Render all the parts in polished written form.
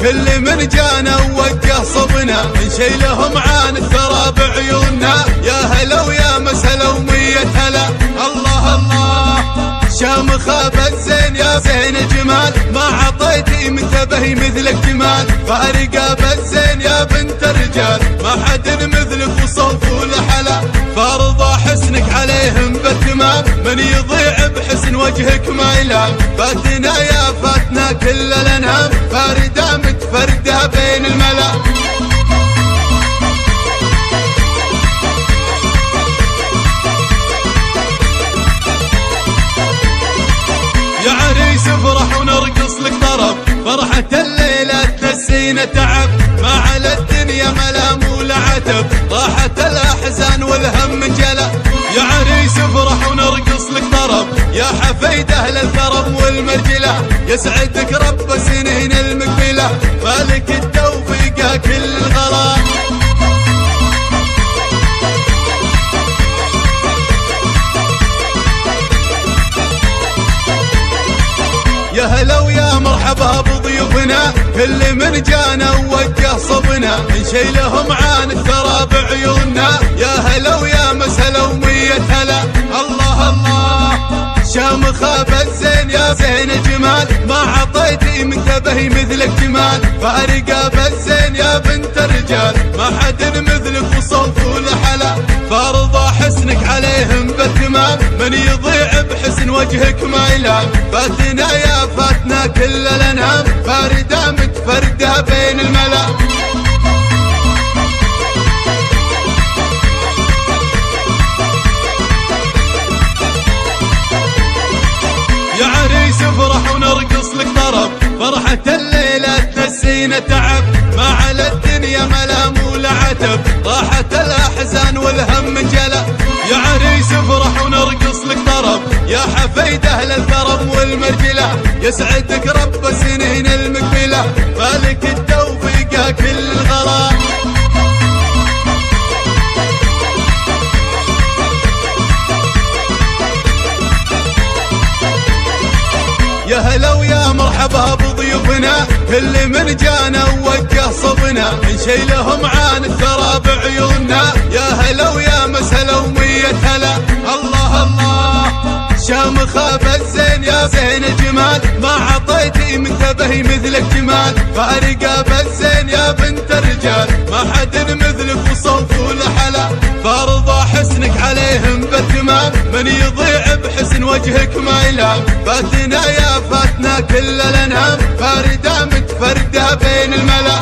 كل من جانا ووجه صبنا نشيلهم عن الثرى بعيوننا. يا هلا ويا مسهلا ومية هلا. الله الله شامخة بالزين يا زين جمال، ما عطيتي من تبهي مثلك جمال. فارقة بالزين يا بنت الرجال، ما حد مثلك وصوف ولحلا. فارضى حسنك عليهم بالتمام، من يضيع بحسن وجهك ما يلام. فاتنا يا فاتنا كل الانام، فاردة متفردة بين الملا. يا عريس افرح ونرقص لك طرب، فرحة الليلة تنسينا تعب. ما على الدنيا ملام ولا عتب، راحت الأحزان والهم انجلى. يا عريس افرح ونرقص لك طرب، يا حفيد أهل الكرم والمرجلة. يسعدك رب سنين المقبلة، مالك التوفيق كل الغلا. يا هلا ويا مرحبا بضيوفنا، كل من جانا ووجه صبنا نشيلهم عن الثرى بعيوننا. يا هلا ويا مسهلا ومية هلا. الله الله شامخة بالزين يا زين جمال، ما عطيتي من تبهي مثلك جمال. فارقة بالزين يا بنت الرجال، ما حد مثلك وصوف ولحلا. فارضى حسنك عليهم بالتمام، من يضيع بحسن وجهك ما يلام. فاتنا يا فاتنا كل الانام، فاردة متفردة بين الملا. يا عريس افرح ونرقص لك طرب، فرحة الليلة تنسينا تعب. ما على الدنيا ملام ولا عتب، راحت الأحزان والهم انجلى. يا عريس افرح ونرقص لك طرب، يا حفيد أهل الكرم والمرجلة. يسعدك رب سنين المقبلة، مالك التوفيق كل الغلا. يا هلا ويا مرحبا بضيوفنا، كل من جانا ووجه صبنا نشيلهم عن الثرى بعيوننا. يا هلا ويا مسهلا ومية هلا. الله الله شامخة بالزين يا زين جمال، ما عطيتي من تبهي مثلك جمال. فارقة بالزين يا بنت الرجال، ما حد مثلك وصوف ولحلا. فارضى حسنك عليهم بالتمام، من يضيع بحسن وجهك ما يلام. فاتنا يا فاتنا كل الانام، فاردة متفردة بين الملا.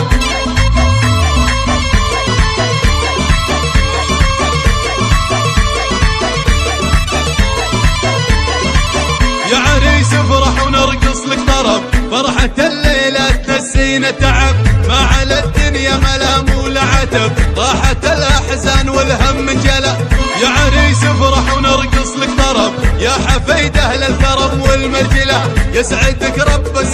يا عريس افرح ونرقص لك طرب، فرحة الليلة تنسينا تعب. ما على الدنيا ملام ولا عتب، راحت الأحزان والهم انجلى. يا عريس افرح ونرقص لك طرب، يا حفيد أهل الكرم والمرجلة. يسعدك رب